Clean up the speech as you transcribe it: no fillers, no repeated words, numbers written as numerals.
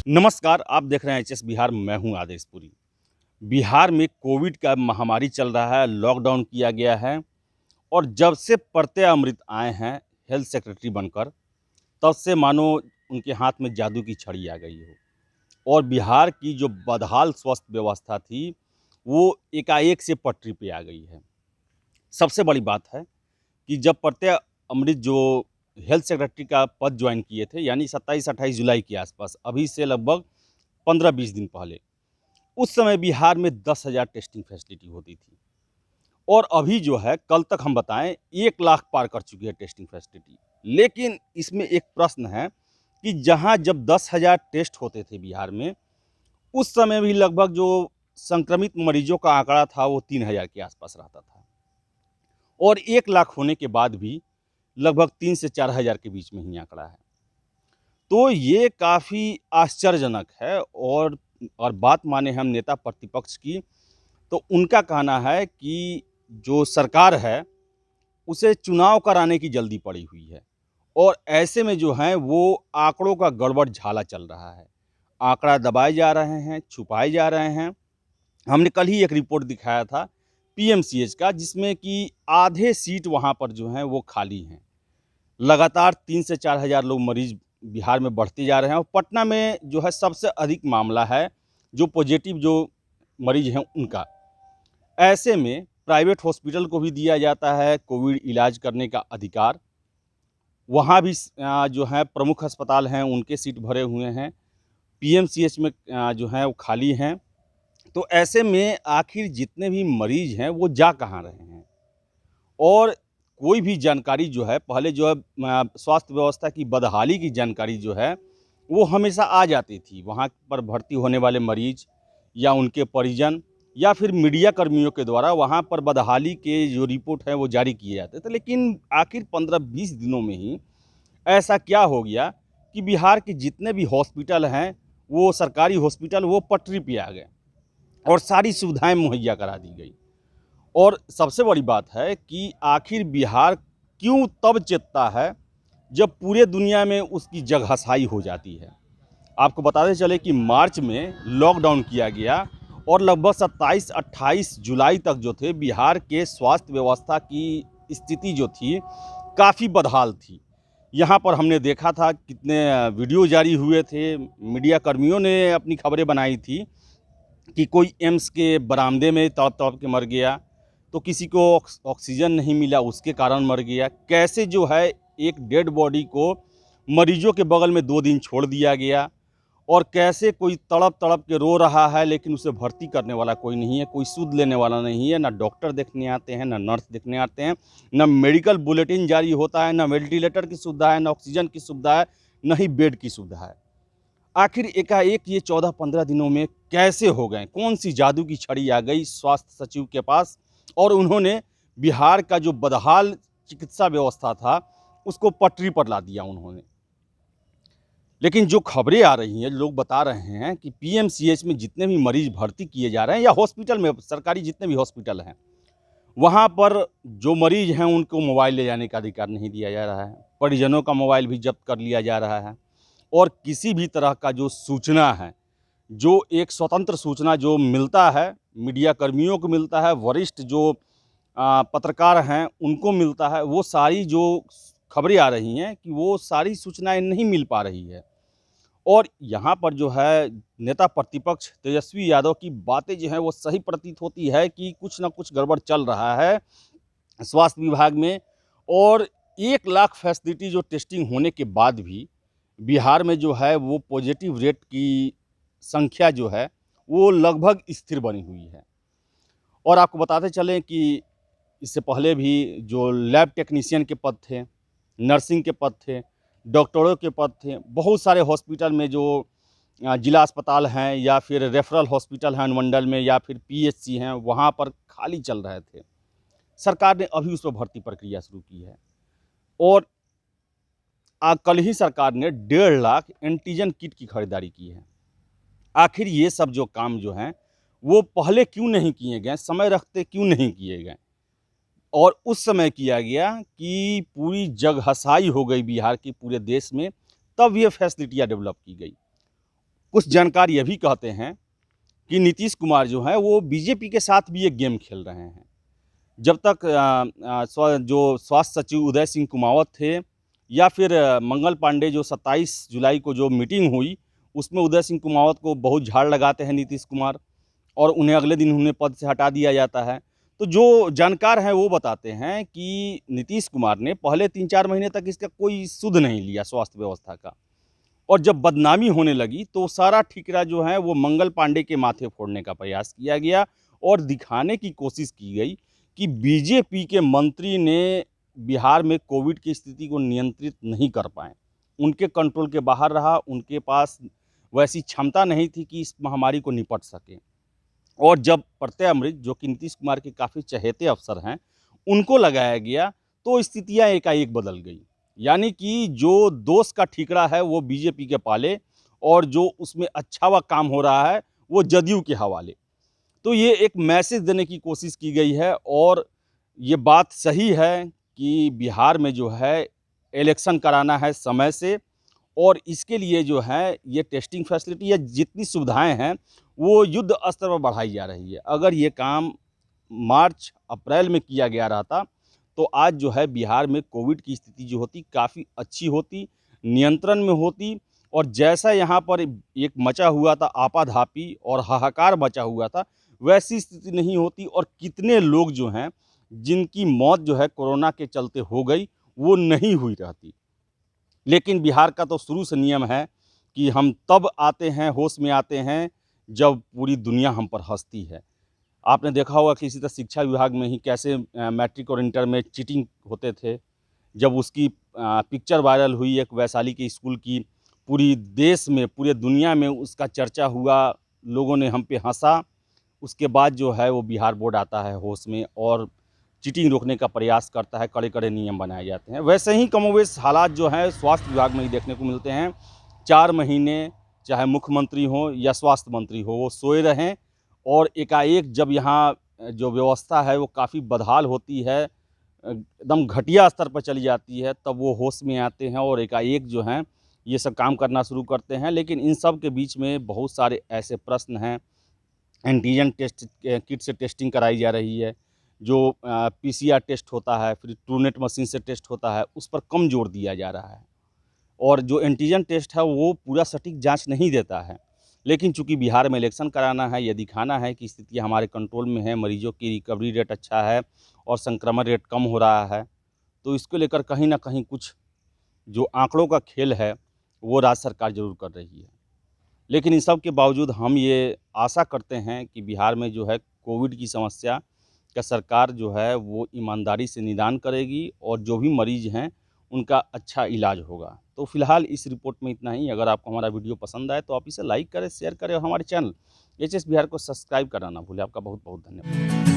नमस्कार, आप देख रहे हैं एचएस बिहार। मैं हूं आदेशपुरी। बिहार में कोविड का महामारी चल रहा है, लॉकडाउन किया गया है और जब से प्रत्यय अमृत आए हैं हेल्थ सेक्रेटरी बनकर, तब से मानो उनके हाथ में जादू की छड़ी आ गई हो और बिहार की जो बदहाल स्वास्थ्य व्यवस्था थी, वो एकाएक से पटरी पे आ गई है। सबसे बड़ी बात है कि जब प्रत्यय अमृत जो हेल्थ सेक्रेटरी का पद ज्वाइन किए थे, यानी 27-28 जुलाई के आसपास, अभी से लगभग 15-20 दिन पहले, उस समय बिहार में 10,000 टेस्टिंग फैसिलिटी होती थी और अभी जो है, कल तक हम बताएं, 1 लाख पार कर चुकी है टेस्टिंग फैसिलिटी। लेकिन इसमें एक प्रश्न है कि जहां जब 10,000 टेस्ट होते थे बिहार में, उस समय भी लगभग जो संक्रमित मरीजों का आंकड़ा था वो 3,000 के आसपास रहता था और 1 लाख होने के बाद भी लगभग 3 से 4,000 के बीच में ही आंकड़ा है। तो ये काफ़ी आश्चर्यजनक है और बात माने हम नेता प्रतिपक्ष की, तो उनका कहना है कि जो सरकार है, उसे चुनाव कराने की जल्दी पड़ी हुई है और ऐसे में जो है वो आंकड़ों का गड़बड़ झाला चल रहा है। आंकड़ा दबाए जा रहे हैं, छुपाए जा रहे हैं। हमने कल ही एक रिपोर्ट दिखाया था पीएमसीएच का, जिसमें कि आधे सीट वहाँ पर जो हैं वो खाली हैं। लगातार 3 से 4,000 लोग मरीज बिहार में बढ़ते जा रहे हैं और पटना में जो है सबसे अधिक मामला है, जो पॉजिटिव जो मरीज हैं उनका। ऐसे में प्राइवेट हॉस्पिटल को भी दिया जाता है कोविड इलाज करने का अधिकार। वहाँ भी जो है प्रमुख अस्पताल हैं उनके सीट भरे हुए हैं, पीएमसीएच में जो हैं वो खाली हैं। तो ऐसे में आखिर जितने भी मरीज हैं वो जा कहाँ रहे हैं? और कोई भी जानकारी जो है, पहले जो है स्वास्थ्य व्यवस्था की बदहाली की जानकारी जो है वो हमेशा आ जाती थी। वहाँ पर भर्ती होने वाले मरीज या उनके परिजन या फिर मीडिया कर्मियों के द्वारा वहाँ पर बदहाली के जो रिपोर्ट है वो जारी किए जाते थे। लेकिन आखिर 15-20 दिनों में ही ऐसा क्या हो गया कि बिहार के जितने भी हॉस्पिटल हैं, वो सरकारी हॉस्पिटल, वो पटरी पे आ गए और सारी सुविधाएं मुहैया करा दी गई। और सबसे बड़ी बात है कि आखिर बिहार क्यों तब चेतता है जब पूरे दुनिया में उसकी जगहसाई हो जाती है। आपको बताते चले कि मार्च में लॉकडाउन किया गया और लगभग 27-28 जुलाई तक जो थे, बिहार के स्वास्थ्य व्यवस्था की स्थिति जो थी काफ़ी बदहाल थी। यहाँ पर हमने देखा था कितने वीडियो जारी हुए थे, मीडिया कर्मियों ने अपनी खबरें बनाई थी कि कोई एम्स के बरामदे में तड़प तड़प के मर गया, तो किसी को ऑक्सीजन नहीं मिला उसके कारण मर गया। कैसे जो है एक डेड बॉडी को मरीजों के बगल में 2 दिन छोड़ दिया गया और कैसे कोई तड़प तड़प के रो रहा है, लेकिन उसे भर्ती करने वाला कोई नहीं है, कोई सुध लेने वाला नहीं है। ना डॉक्टर देखने आते हैं, ना नर्स देखने आते हैं, ना मेडिकल बुलेटिन जारी होता है, ना वेंटिलेटर की सुविधा है, ना ऑक्सीजन की सुविधा है, ना ही बेड की सुविधा है। आखिर एकाएक ये 14-15 दिनों में कैसे हो गए? कौन सी जादू की छड़ी आ गई स्वास्थ्य सचिव के पास और उन्होंने बिहार का जो बदहाल चिकित्सा व्यवस्था था उसको पटरी पर ला दिया उन्होंने। लेकिन जो खबरें आ रही हैं, लोग बता रहे हैं कि पीएमसीएच में जितने भी मरीज भर्ती किए जा रहे हैं या हॉस्पिटल में, सरकारी जितने भी हॉस्पिटल हैं, वहाँ पर जो मरीज हैं उनको मोबाइल ले जाने का अधिकार नहीं दिया जा रहा है। परिजनों का मोबाइल भी जब्त कर लिया जा रहा है और किसी भी तरह का जो सूचना है, जो एक स्वतंत्र सूचना जो मिलता है, मीडिया कर्मियों को मिलता है, वरिष्ठ जो पत्रकार हैं उनको मिलता है, वो सारी जो खबरें आ रही हैं कि वो सारी सूचनाएं नहीं मिल पा रही है। और यहाँ पर जो है नेता प्रतिपक्ष तेजस्वी यादव की बातें जो हैं वो सही प्रतीत होती है कि कुछ ना कुछ गड़बड़ चल रहा है स्वास्थ्य विभाग में। और 1 लाख फैसिलिटी जो टेस्टिंग होने के बाद भी बिहार में जो है वो पॉजिटिव रेट की संख्या जो है वो लगभग स्थिर बनी हुई है। और आपको बताते चलें कि इससे पहले भी जो लैब टेक्नीशियन के पद थे, नर्सिंग के पद थे, डॉक्टरों के पद थे, बहुत सारे हॉस्पिटल में जो जिला अस्पताल हैं या फिर रेफरल हॉस्पिटल हैं अनुमंडल में या फिर पीएचसी हैं, वहाँ पर खाली चल रहे थे। सरकार ने अभी उस पर भर्ती प्रक्रिया शुरू की है और कल ही सरकार ने 1.5 लाख एंटीजन किट की खरीदारी की है। आखिर ये सब जो काम जो हैं वो पहले क्यों नहीं किए गए, समय रखते क्यों नहीं किए गए? और उस समय किया गया कि पूरी जगहसाई हो गई बिहार की पूरे देश में, तब ये फैसिलिटियाँ डेवलप की गई। कुछ जानकार ये भी कहते हैं कि नीतीश कुमार जो है वो बीजेपी के साथ भी एक गेम खेल रहे हैं। जब तक जो स्वास्थ्य सचिव उदय सिंह कुमावत थे या फिर मंगल पांडे, जो 27 जुलाई को जो मीटिंग हुई उसमें उदय सिंह कुमावत को बहुत झाड़ लगाते हैं नीतीश कुमार और उन्हें अगले दिन उन्हें पद से हटा दिया जाता है। तो जो जानकार हैं वो बताते हैं कि नीतीश कुमार ने पहले 3-4 महीने तक इसका कोई सुध नहीं लिया स्वास्थ्य व्यवस्था का, और जब बदनामी होने लगी तो सारा ठिकरा जो है वो मंगल पांडे के माथे फोड़ने का प्रयास किया गया और दिखाने की कोशिश की गई कि बीजेपी के मंत्री ने बिहार में कोविड की स्थिति को नियंत्रित नहीं कर पाए, उनके कंट्रोल के बाहर रहा, उनके पास वैसी क्षमता नहीं थी कि इस महामारी को निपट सके। और जब प्रत्यय अमृत, जो कि नीतीश कुमार के काफ़ी चहेते अफसर हैं, उनको लगाया गया तो स्थितियां एकाएक बदल गई। यानी कि जो दोष का ठिकरा है वो बीजेपी के पाले और जो उसमें अच्छा हुआ काम हो रहा है वो जदयू के हवाले। तो ये एक मैसेज देने की कोशिश की गई है और ये बात सही है कि बिहार में जो है इलेक्शन कराना है समय से, और इसके लिए जो है ये टेस्टिंग फैसिलिटी या जितनी सुविधाएं हैं वो युद्ध स्तर पर बढ़ाई जा रही है। अगर ये काम मार्च अप्रैल में किया गया रहता तो आज जो है बिहार में कोविड की स्थिति जो होती काफ़ी अच्छी होती, नियंत्रण में होती, और जैसा यहाँ पर एक मचा हुआ था आपाधापी और हाहाकार मचा हुआ था वैसी स्थिति नहीं होती, और कितने लोग जो हैं जिनकी मौत जो है कोरोना के चलते हो गई वो नहीं हुई रहती। लेकिन बिहार का तो शुरू से नियम है कि हम तब आते हैं, होश में आते हैं जब पूरी दुनिया हम पर हंसती है। आपने देखा होगा कि इसी तरह शिक्षा विभाग में ही कैसे मैट्रिक और इंटर में चीटिंग होते थे। जब उसकी पिक्चर वायरल हुई एक वैशाली के स्कूल की, पूरी देश में, पूरे दुनिया में उसका चर्चा हुआ, लोगों ने हम पे हंसा। उसके बाद जो है वो बिहार बोर्ड आता है होश में और चीटिंग रोकने का प्रयास करता है, कड़े-कड़े नियम बनाए जाते हैं। वैसे ही कमोबेश हालात जो हैं स्वास्थ्य विभाग में ही देखने को मिलते हैं। 4 महीने चाहे मुख्यमंत्री हों या स्वास्थ्य मंत्री हो, वो सोए रहें, और एकाएक जब यहाँ जो व्यवस्था है वो काफ़ी बदहाल होती है, एकदम घटिया स्तर पर चली जाती है, तब वो होश में आते हैं और एकाएक जो हैं ये सब काम करना शुरू करते हैं। लेकिन इन सब के बीच में बहुत सारे ऐसे प्रश्न हैं। एंटीजन टेस्ट किट से टेस्टिंग कराई जा रही है, जो पीसीआर टेस्ट होता है, फिर ट्रूनेट मशीन से टेस्ट होता है, उस पर कम जोर दिया जा रहा है। और जो एंटीजन टेस्ट है वो पूरा सटीक जांच नहीं देता है। लेकिन चूंकि बिहार में इलेक्शन कराना है, यह दिखाना है कि स्थिति हमारे कंट्रोल में है, मरीजों की रिकवरी रेट अच्छा है और संक्रमण रेट कम हो रहा है, तो इसको लेकर कहीं ना कहीं कुछ जो आंकड़ों का खेल है वो राज्य सरकार ज़रूर कर रही है। लेकिन इन सब के बावजूद हम ये आशा करते हैं कि बिहार में जो है कोविड की समस्या का सरकार जो है वो ईमानदारी से निदान करेगी और जो भी मरीज़ हैं उनका अच्छा इलाज होगा। तो फिलहाल इस रिपोर्ट में इतना ही। अगर आपको हमारा वीडियो पसंद आए तो आप इसे लाइक करें, शेयर करें और हमारे चैनल एचएस बिहार को सब्सक्राइब करना ना भूलें। आपका बहुत बहुत धन्यवाद।